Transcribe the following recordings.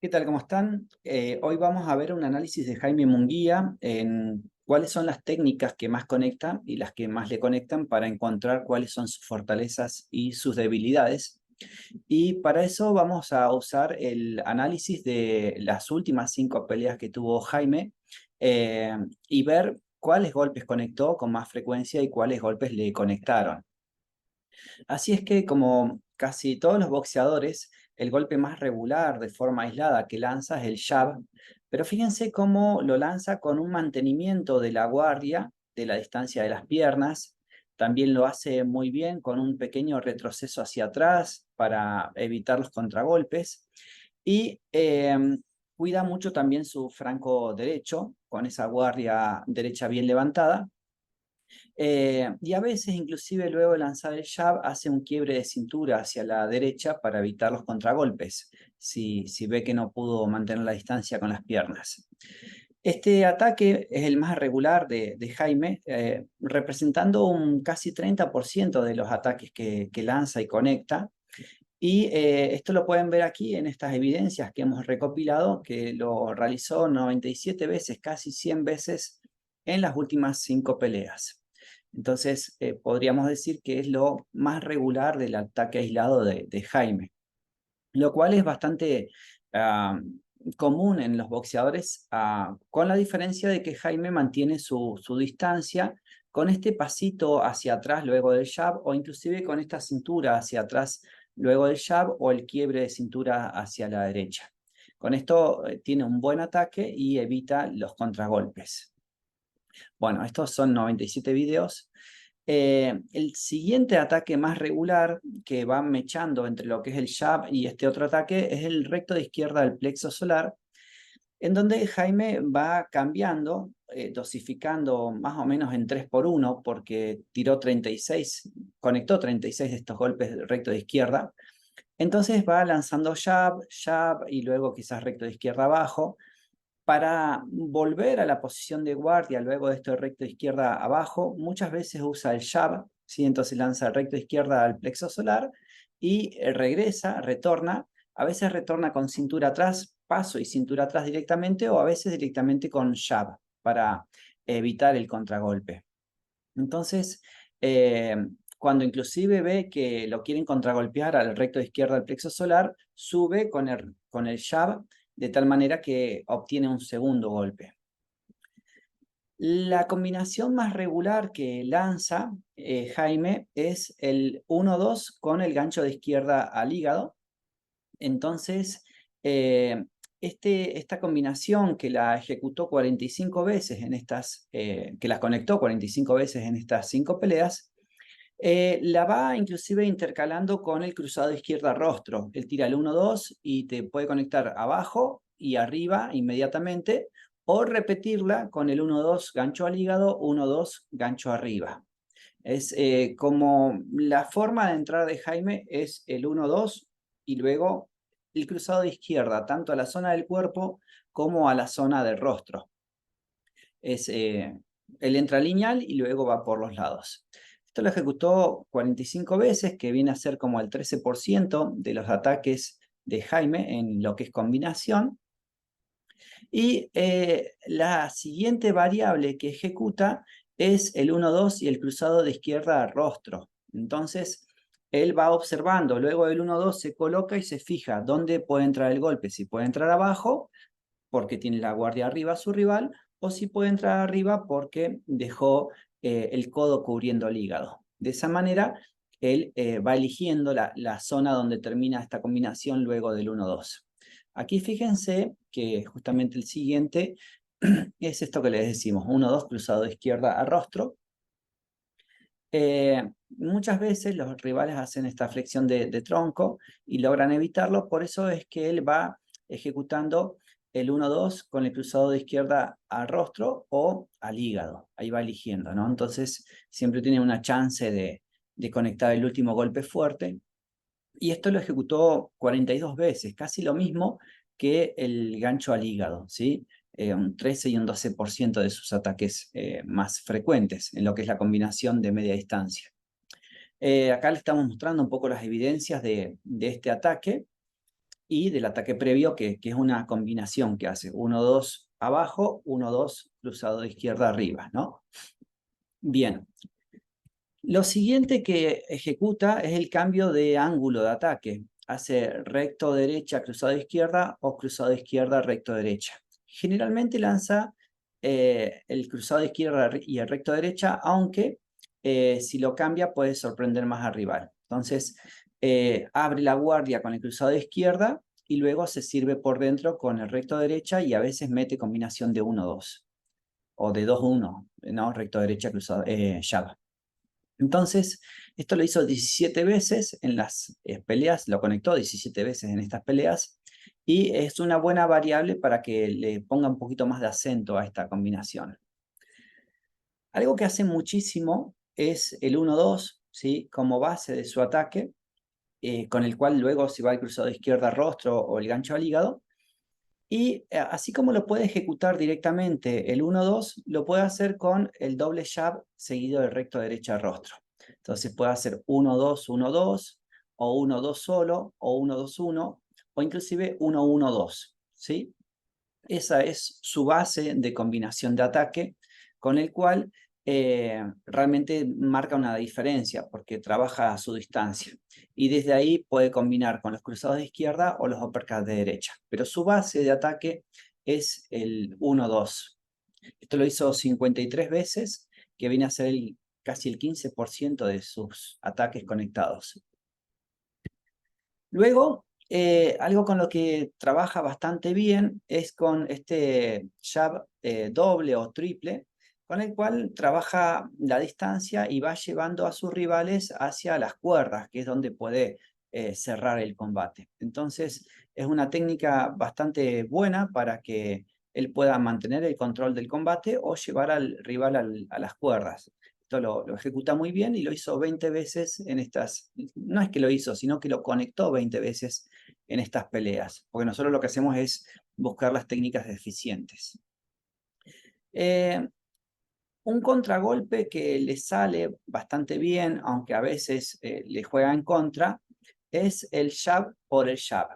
¿Qué tal? ¿Cómo están? Hoy vamos a ver un análisis de Jaime Munguía en cuáles son las técnicas que más conectan y las que más le conectan para encontrar cuáles son sus fortalezas y sus debilidades. Y para eso vamos a usar el análisis de las últimas 5 peleas que tuvo Jaime eh, y ver cuáles golpes conectó con más frecuencia y cuáles golpes le conectaron. Así es que, como casi todos los boxeadores, el golpe más regular de forma aislada que lanza es el jab, pero fíjense cómo lo lanza con un mantenimiento de la guardia, de la distancia de las piernas. También lo hace muy bien con un pequeño retroceso hacia atrás para evitar los contragolpes. Y cuida mucho también su franco derecho, con esa guardia derecha bien levantada, y a veces, inclusive luego de lanzar el jab, hace un quiebre de cintura hacia la derecha para evitar los contragolpes, si ve que no pudo mantener la distancia con las piernas. Este ataque es el más regular de Jaime, representando un casi 30% de los ataques que lanza y conecta. Y esto lo pueden ver aquí en estas evidencias que hemos recopilado, que lo realizó 97 veces, casi 100 veces en las últimas 5 peleas. Entonces, podríamos decir que es lo más regular del ataque aislado de Jaime, lo cual es bastante ah, común en los boxeadores, con la diferencia de que Jaime mantiene su distancia con este pasito hacia atrás luego del jab, o inclusive con esta cintura hacia atrás luego del jab, o el quiebre de cintura hacia la derecha. Con esto tiene un buen ataque y evita los contragolpes. Bueno, estos son 97 videos. El siguiente ataque más regular que va mechando entre lo que es el jab y este otro ataque es el recto de izquierda del plexo solar, en donde Jaime va cambiando, dosificando más o menos en 3 por 1, porque tiró 36, conectó 36 de estos golpes de recto de izquierda. Entonces va lanzando jab, jab y luego quizás recto de izquierda abajo, para volver a la posición de guardia luego de esto de recto de izquierda abajo. Muchas veces usa el jab, ¿sí? Entonces lanza el recto de izquierda al plexo solar y regresa, retorna. A veces retorna con cintura atrás, paso y cintura atrás directamente, o a veces directamente con jab para evitar el contragolpe. Entonces, cuando inclusive ve que lo quieren contragolpear al recto de izquierda del plexo solar, sube con el jab de tal manera que obtiene un segundo golpe. La combinación más regular que lanza Jaime es el 1-2 con el gancho de izquierda al hígado. Entonces, esta combinación que la ejecutó 45 veces que las conectó 45 veces en estas 5 peleas, la va inclusive intercalando con el cruzado izquierda-rostro. Él tira el 1-2 y te puede conectar abajo y arriba inmediatamente, o repetirla con el 1-2 gancho al hígado, 1-2 gancho arriba. Es como la forma de entrar de Jaime es el 1-2 y luego el cruzado de izquierda, tanto a la zona del cuerpo como a la zona del rostro. Él entra lineal y luego va por los lados. Esto lo ejecutó 45 veces, que viene a ser como el 13% de los ataques de Jaime en lo que es combinación. Y la siguiente variable que ejecuta es el 1-2 y el cruzado de izquierda a rostro. Entonces, él va observando, luego del 1-2 se coloca y se fija dónde puede entrar el golpe, si puede entrar abajo, porque tiene la guardia arriba a su rival, o si puede entrar arriba porque dejó el codo cubriendo el hígado. De esa manera, él va eligiendo la zona donde termina esta combinación luego del 1-2. Aquí fíjense que justamente el siguiente es esto que les decimos, 1-2 cruzado de izquierda a rostro. Muchas veces los rivales hacen esta flexión de tronco y logran evitarlo, por eso es que él va ejecutando el 1-2 con el cruzado de izquierda al rostro o al hígado, ahí va eligiendo, ¿no? Entonces siempre tiene una chance de conectar el último golpe fuerte, y esto lo ejecutó 42 veces, casi lo mismo que el gancho al hígado, ¿sí? Un 13 y un 12% de sus ataques más frecuentes en lo que es la combinación de media distancia. Acá le estamos mostrando un poco las evidencias de este ataque. y del ataque previo, que es una combinación que hace 1-2 abajo, 1-2 cruzado de izquierda arriba, ¿no? Bien. Lo siguiente que ejecuta es el cambio de ángulo de ataque. Hace recto derecha, cruzado izquierda o cruzado izquierda, recto derecha. Generalmente lanza el cruzado izquierda y el recto derecha, aunque si lo cambia puede sorprender más al rival. Entonces abre la guardia con el cruzado izquierda y luego se sirve por dentro con el recto derecha y a veces mete combinación de 1-2 o de 2-1, ¿no? Recto derecha, cruzado, jab. Entonces, esto lo hizo 17 veces en las peleas, lo conectó 17 veces en estas peleas, y es una buena variable para que le ponga un poquito más de acento a esta combinación. Algo que hace muchísimo es el 1-2, ¿sí? Como base de su ataque, con el cual luego se va el cruzado de izquierda rostro o el gancho al hígado. Y así como lo puede ejecutar directamente el 1-2, lo puede hacer con el doble jab seguido del recto derecha rostro. Entonces puede hacer 1-2, 1-2, o 1-2 solo, o 1-2-1, o inclusive 1-1-2, ¿sí? Esa es su base de combinación de ataque, con el cual realmente marca una diferencia, porque trabaja a su distancia. Y desde ahí puede combinar con los cruzados de izquierda o los uppercuts de derecha. Pero su base de ataque es el 1-2. Esto lo hizo 53 veces, que viene a ser casi el 15% de sus ataques conectados. Luego, algo con lo que trabaja bastante bien es con este jab doble o triple, con el cual trabaja la distancia y va llevando a sus rivales hacia las cuerdas, que es donde puede cerrar el combate. Entonces, es una técnica bastante buena para que él pueda mantener el control del combate o llevar al rival a las cuerdas. Esto lo ejecuta muy bien y lo hizo 20 veces en estas, no es que lo hizo, sino que lo conectó 20 veces en estas peleas, porque nosotros lo que hacemos es buscar las técnicas eficientes. Un contragolpe que le sale bastante bien, aunque a veces le juega en contra, es el jab por el jab.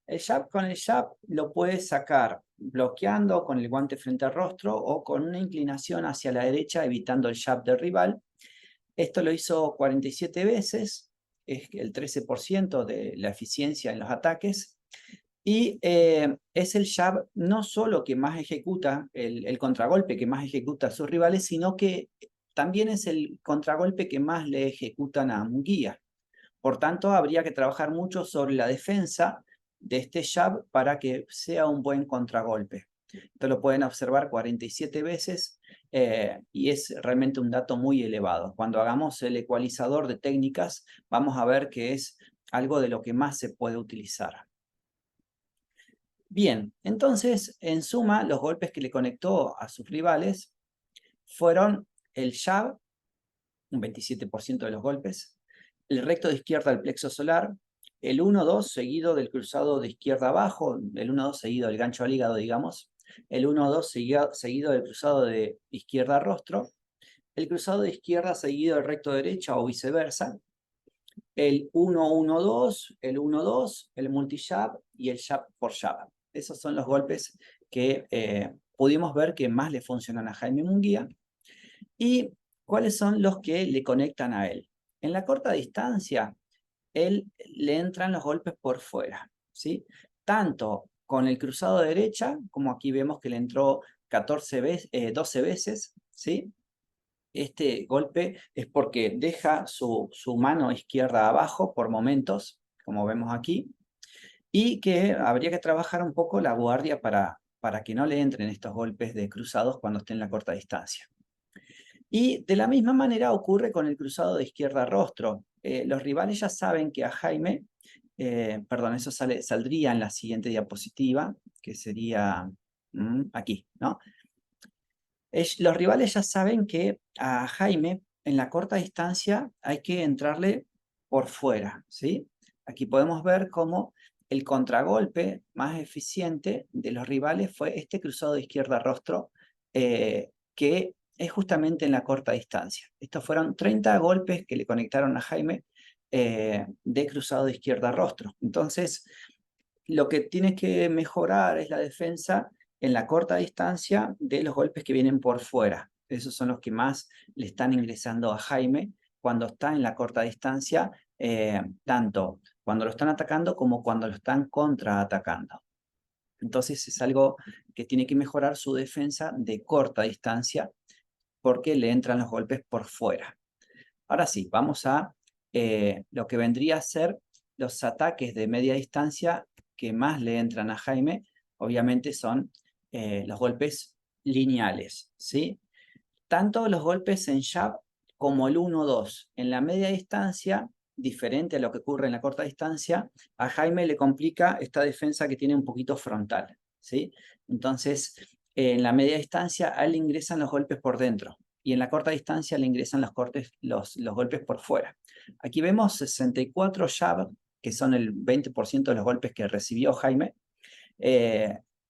El jab con el jab lo puedes sacar bloqueando con el guante frente al rostro o con una inclinación hacia la derecha evitando el jab del rival. Esto lo hizo 47 veces, es el 13% de la eficiencia en los ataques. Y es el jab no solo que más ejecuta, el contragolpe que más ejecuta a sus rivales, sino que también es el contragolpe que más le ejecutan a Munguía. Por tanto, habría que trabajar mucho sobre la defensa de este jab para que sea un buen contragolpe. Esto lo pueden observar 47 veces y es realmente un dato muy elevado. Cuando hagamos el ecualizador de técnicas, vamos a ver que es algo de lo que más se puede utilizar. Bien, entonces, en suma, los golpes que le conectó a sus rivales fueron el jab, un 27% de los golpes, el recto de izquierda al plexo solar, el 1-2 seguido del cruzado de izquierda abajo, el 1-2 seguido del gancho al hígado, digamos, el 1-2 seguido del cruzado de izquierda a rostro, el cruzado de izquierda seguido del recto derecha o viceversa, el 1-1-2, el 1-2, el multi-jab y el jab por jab. Esos son los golpes que pudimos ver que más le funcionan a Jaime Munguía. ¿Y cuáles son los que le conectan a él? En la corta distancia, él le entran los golpes por fuera, ¿sí? Tanto con el cruzado de derecha, como aquí vemos que le entró 12 veces, ¿sí? Este golpe es porque deja su mano izquierda abajo por momentos, como vemos aquí, y que habría que trabajar un poco la guardia para que no le entren estos golpes de cruzados cuando esté en la corta distancia. Y de la misma manera ocurre con el cruzado de izquierda a rostro. Los rivales ya saben que a Jaime, perdón, eso saldría en la siguiente diapositiva, que sería aquí, ¿no? Los rivales ya saben que a Jaime en la corta distancia hay que entrarle por fuera, ¿sí? Aquí podemos ver cómo el contragolpe más eficiente de los rivales fue este cruzado de izquierda a rostro, que es justamente en la corta distancia. Estos fueron 30 golpes que le conectaron a Jaime de cruzado de izquierda a rostro. Entonces, lo que tiene que mejorar es la defensa en la corta distancia de los golpes que vienen por fuera. Esos son los que más le están ingresando a Jaime cuando está en la corta distancia, tanto cuando lo están atacando como cuando lo están contraatacando. Entonces es algo que tiene que mejorar su defensa de corta distancia porque le entran los golpes por fuera. Ahora sí, vamos a lo que vendría a ser los ataques de media distancia que más le entran a Jaime. Obviamente son los golpes lineales, ¿sí? Tanto los golpes en jab como el 1-2. En la media distancia, diferente a lo que ocurre en la corta distancia, a Jaime le complica esta defensa que tiene un poquito frontal, ¿sí? Entonces, en la media distancia a él le ingresan los golpes por dentro y en la corta distancia le ingresan los golpes por fuera. Aquí vemos 64 jab, que son el 20% de los golpes que recibió Jaime,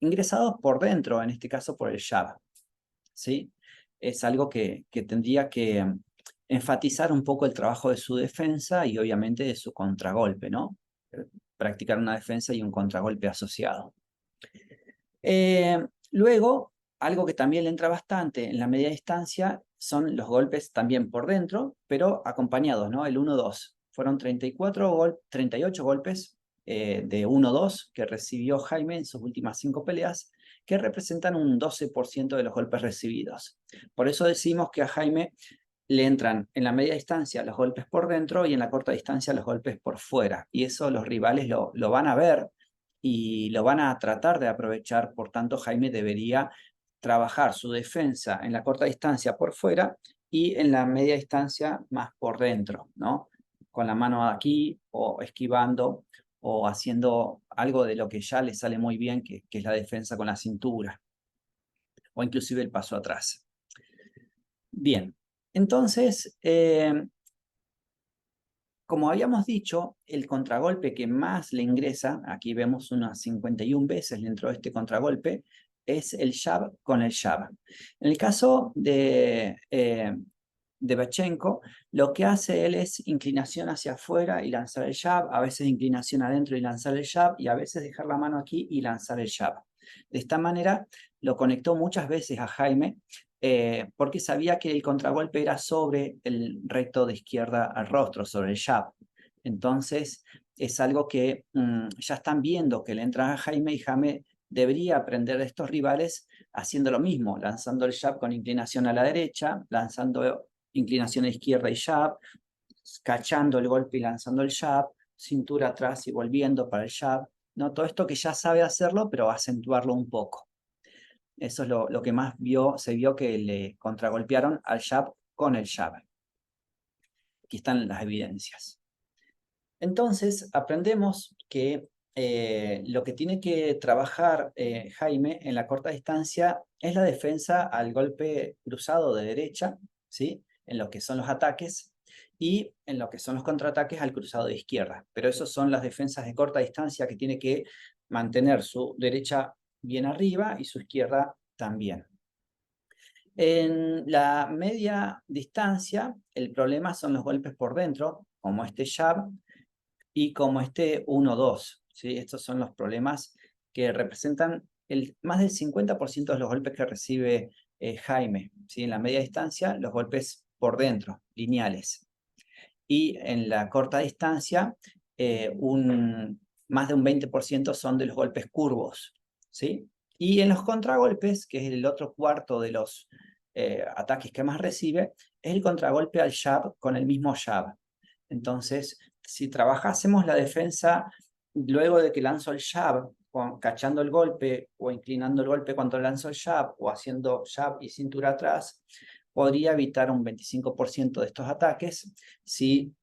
ingresados por dentro, en este caso por el jab, ¿sí? Es algo que tendría que enfatizar un poco el trabajo de su defensa y obviamente de su contragolpe, ¿no? Practicar una defensa y un contragolpe asociado. Luego, algo que también le entra bastante en la media distancia son los golpes también por dentro, pero acompañados, ¿no? El 1-2. Fueron 38 golpes de 1-2 que recibió Jaime en sus últimas 5 peleas, que representan un 12% de los golpes recibidos. Por eso decimos que a Jaime le entran en la media distancia los golpes por dentro y en la corta distancia los golpes por fuera. Y eso los rivales lo van a ver y lo van a tratar de aprovechar. Por tanto, Jaime debería trabajar su defensa en la corta distancia por fuera y en la media distancia más por dentro, ¿no? Con la mano aquí o esquivando o haciendo algo de lo que ya le sale muy bien, que es la defensa con la cintura o inclusive el paso atrás. Bien, entonces, como habíamos dicho, el contragolpe que más le ingresa, aquí vemos unas 51 veces dentro de este contragolpe, es el jab con el jab. En el caso de Bachenko, lo que hace él es inclinación hacia afuera y lanzar el jab, a veces inclinación adentro y lanzar el jab, y a veces dejar la mano aquí y lanzar el jab. De esta manera lo conectó muchas veces a Jaime, porque sabía que el contragolpe era sobre el recto de izquierda al rostro, sobre el jab. Entonces, es algo que ya están viendo que le entra a Jaime y Jaime debería aprender de estos rivales haciendo lo mismo, lanzando el jab con inclinación a la derecha, lanzando inclinación a izquierda y jab, cachando el golpe y lanzando el jab, cintura atrás y volviendo para el jab. ¿No? Todo esto que ya sabe hacerlo, pero acentuarlo un poco. Eso es lo que más se vio que le contragolpearon al jab con el jab. Aquí están las evidencias. Entonces, aprendemos que lo que tiene que trabajar Jaime en la corta distancia es la defensa al golpe cruzado de derecha, ¿sí? En lo que son los ataques, y en lo que son los contraataques al cruzado de izquierda. Pero esas son las defensas de corta distancia que tiene que mantener su derecha bien arriba y su izquierda también. En la media distancia, el problema son los golpes por dentro, como este jab y como este 1-2. ¿Sí? Estos son los problemas que representan más del 50% de los golpes que recibe Jaime. ¿Sí? En la media distancia, los golpes por dentro, lineales. Y en la corta distancia, más de un 20% son de los golpes curvos. ¿Sí? Y en los contragolpes, que es el otro cuarto de los ataques que más recibe, es el contragolpe al jab con el mismo jab. Entonces, si trabajásemos la defensa luego de que lanzo el jab, cachando el golpe o inclinando el golpe cuando lanzo el jab o haciendo jab y cintura atrás, podría evitar un 25% de estos ataques. Si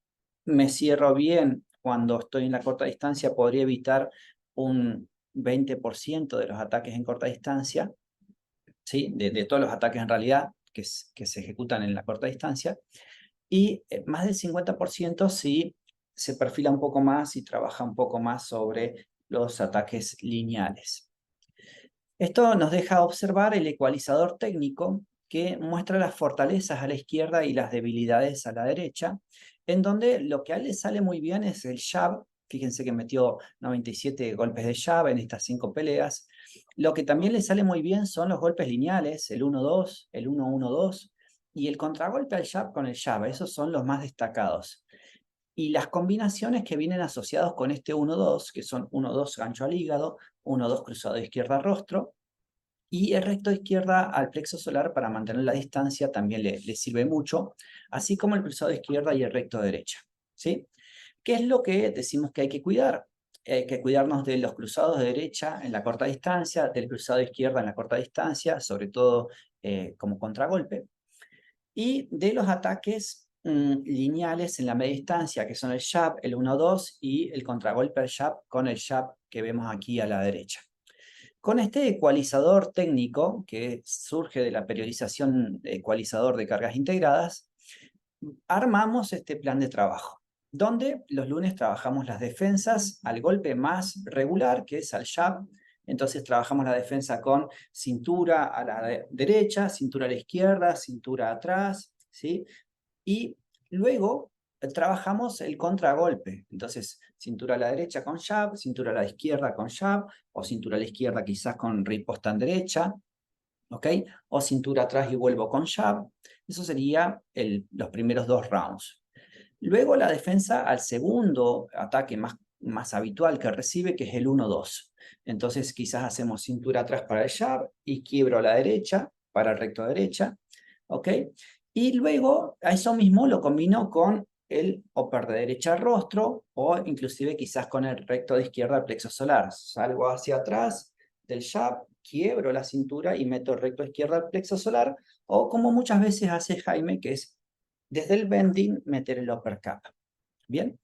me cierro bien cuando estoy en la corta distancia, podría evitar un 20% de los ataques en corta distancia, ¿sí? de todos los ataques en realidad que se ejecutan en la corta distancia, y más del 50% si se perfila un poco más y trabaja un poco más sobre los ataques lineales. Esto nos deja observar el ecualizador técnico que muestra las fortalezas a la izquierda y las debilidades a la derecha, en donde lo que a él le sale muy bien es el jab Fíjense que metió 97 golpes de jab en estas 5 peleas. Lo que también le sale muy bien son los golpes lineales, el 1-2, el 1-1-2 y el contragolpe al jab con el jab. Esos son los más destacados. Y las combinaciones que vienen asociados con este 1-2, que son 1-2 gancho al hígado, 1-2 cruzado de izquierda a rostro, y el recto de izquierda al plexo solar para mantener la distancia también le sirve mucho, así como el cruzado de izquierda y el recto de derecha, ¿sí? ¿Qué es lo que decimos que hay que cuidar? Hay que cuidarnos de los cruzados de derecha en la corta distancia, del cruzado de izquierda en la corta distancia, sobre todo como contragolpe, y de los ataques lineales en la media distancia, que son el jab, el 1-2 y el contragolpe al jab con el jab que vemos aquí a la derecha. Con este ecualizador técnico, que surge de la periodización de ecualizador de cargas integradas, armamos este plan de trabajo, donde los lunes trabajamos las defensas al golpe más regular, que es al jab. Entonces trabajamos la defensa con cintura a la derecha, cintura a la izquierda, cintura atrás, ¿sí? Y luego trabajamos el contragolpe. Entonces, cintura a la derecha con jab, cintura a la izquierda con jab, o cintura a la izquierda quizás con riposta en derecha, ¿ok? O cintura atrás y vuelvo con jab. Eso sería los primeros 2 rounds. Luego la defensa al segundo ataque más habitual que recibe, que es el 1-2. Entonces quizás hacemos cintura atrás para el jab y quiebro a la derecha para el recto derecha, ¿ok? Y luego a eso mismo lo combino con el upper de derecha al rostro o inclusive quizás con el recto de izquierda al plexo solar. Salgo hacia atrás del jab, quiebro la cintura y meto el recto izquierda al plexo solar, o como muchas veces hace Jaime, que es desde el bending meter el uppercut. Bien.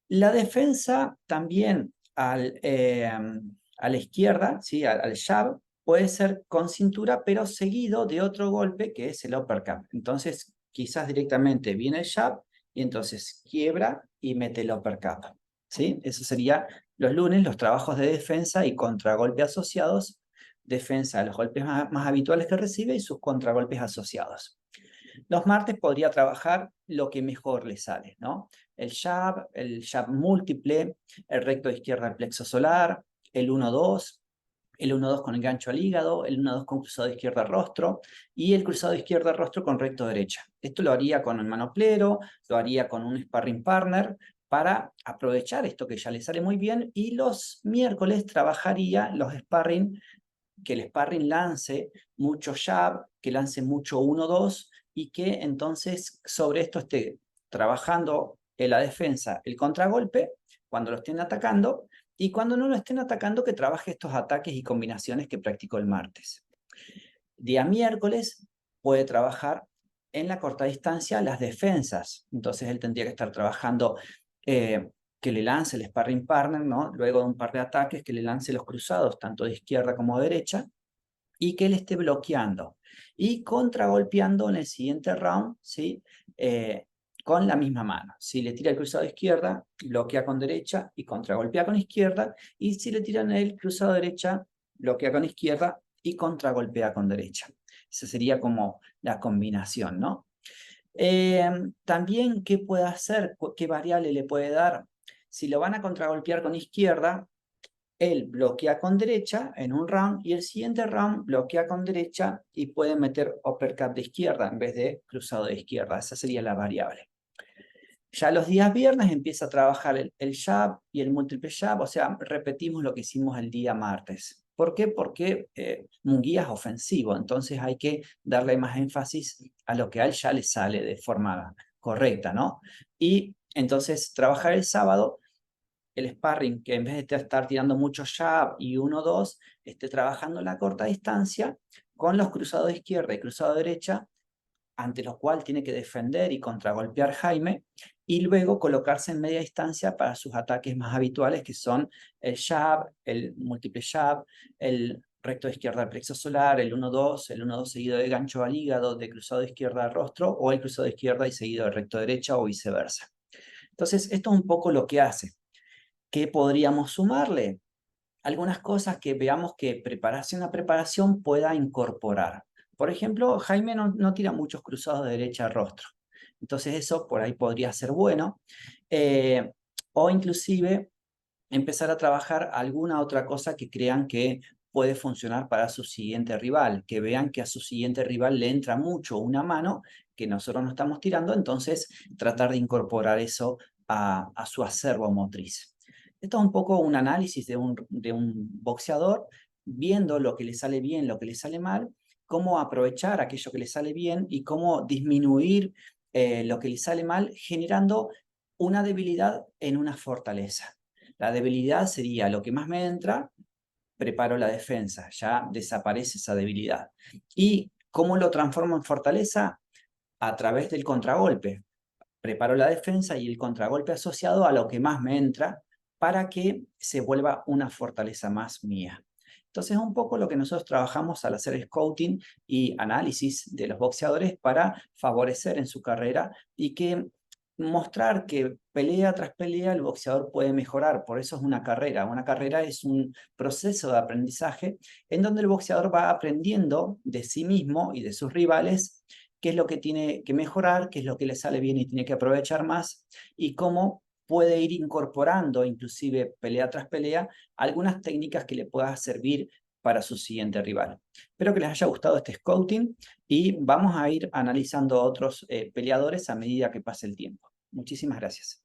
La defensa también a la izquierda, ¿sí? al jab, puede ser con cintura, pero seguido de otro golpe que es el uppercut. Entonces, quizás directamente viene el jab y entonces quiebra y mete el uppercut. ¿Sí? Eso sería los lunes, los trabajos de defensa y contragolpe asociados. Defensa de los golpes más habituales que recibe y sus contragolpes asociados. Los martes podría trabajar lo que mejor le sale, ¿no? El jab múltiple, el recto de izquierda al plexo solar, el 1-2, el 1-2 con el gancho al hígado, el 1-2 con cruzado de izquierda al rostro y el cruzado de izquierda al rostro con recto derecha. Esto lo haría con el manoplero, lo haría con un sparring partner para aprovechar esto que ya le sale muy bien, y los miércoles trabajaría los sparring, que el sparring lance mucho jab, que lance mucho 1-2 y que entonces sobre esto esté trabajando en la defensa el contragolpe cuando lo estén atacando, y cuando no lo estén atacando que trabaje estos ataques y combinaciones que practicó el martes. Día miércoles puede trabajar en la corta distancia las defensas, entonces él tendría que estar trabajando que le lance el sparring partner, ¿no? Luego de un par de ataques, que le lance los cruzados, tanto de izquierda como de derecha, y que él esté bloqueando y contragolpeando en el siguiente round, ¿sí? Con la misma mano. Si le tira el cruzado de izquierda, bloquea con derecha y contragolpea con izquierda, y si le tiran el cruzado de derecha, bloquea con izquierda y contragolpea con derecha. Esa sería como la combinación, ¿no? También, ¿qué puede hacer? ¿Qué variable le puede dar? Si lo van a contragolpear con izquierda, él bloquea con derecha en un round y el siguiente round bloquea con derecha y puede meter uppercut de izquierda en vez de cruzado de izquierda. Esa sería la variable. Ya los días viernes empieza a trabajar el jab y el múltiple jab, o sea, repetimos lo que hicimos el día martes. ¿Por qué? Porque Munguía es ofensivo, entonces hay que darle más énfasis a lo que a él ya le sale de forma correcta, ¿no? Y entonces trabajar el sábado el sparring, que en vez de estar tirando mucho jab y 1-2, esté trabajando en la corta distancia con los cruzados de izquierda y cruzado de derecha, ante los cuales tiene que defender y contragolpear Jaime, y luego colocarse en media distancia para sus ataques más habituales, que son el jab, el múltiple jab, el recto de izquierda al plexo solar, el 1-2, el 1-2 seguido de gancho al hígado, de cruzado de izquierda al rostro, o el cruzado de izquierda y seguido de recto derecha, o viceversa. Entonces, esto es un poco lo que hace. ¿Qué podríamos sumarle? Algunas cosas que veamos que preparación a preparación pueda incorporar. Por ejemplo, Jaime no tira muchos cruzados de derecha al rostro. Entonces eso por ahí podría ser bueno. o inclusive empezar a trabajar alguna otra cosa que crean que puede funcionar para su siguiente rival, que vean que a su siguiente rival le entra mucho una mano que nosotros no estamos tirando, entonces tratar de incorporar eso a su acervo motriz. Esto es un poco un análisis de un boxeador, viendo lo que le sale bien, lo que le sale mal, cómo aprovechar aquello que le sale bien y cómo disminuir lo que le sale mal, generando una debilidad en una fortaleza. La debilidad sería lo que más me entra, preparo la defensa, ya desaparece esa debilidad. ¿Y cómo lo transformo en fortaleza? A través del contragolpe. Preparo la defensa y el contragolpe asociado a lo que más me entra para que se vuelva una fortaleza más mía. Entonces, un poco lo que nosotros trabajamos al hacer scouting y análisis de los boxeadores para favorecer en su carrera y que mostrar que pelea tras pelea el boxeador puede mejorar. Por eso es una carrera. Una carrera es un proceso de aprendizaje en donde el boxeador va aprendiendo de sí mismo y de sus rivales qué es lo que tiene que mejorar, qué es lo que le sale bien y tiene que aprovechar más, y cómo puede ir incorporando, inclusive pelea tras pelea, algunas técnicas que le puedan servir para su siguiente rival. Espero que les haya gustado este scouting y vamos a ir analizando otros peleadores a medida que pase el tiempo. Muchísimas gracias.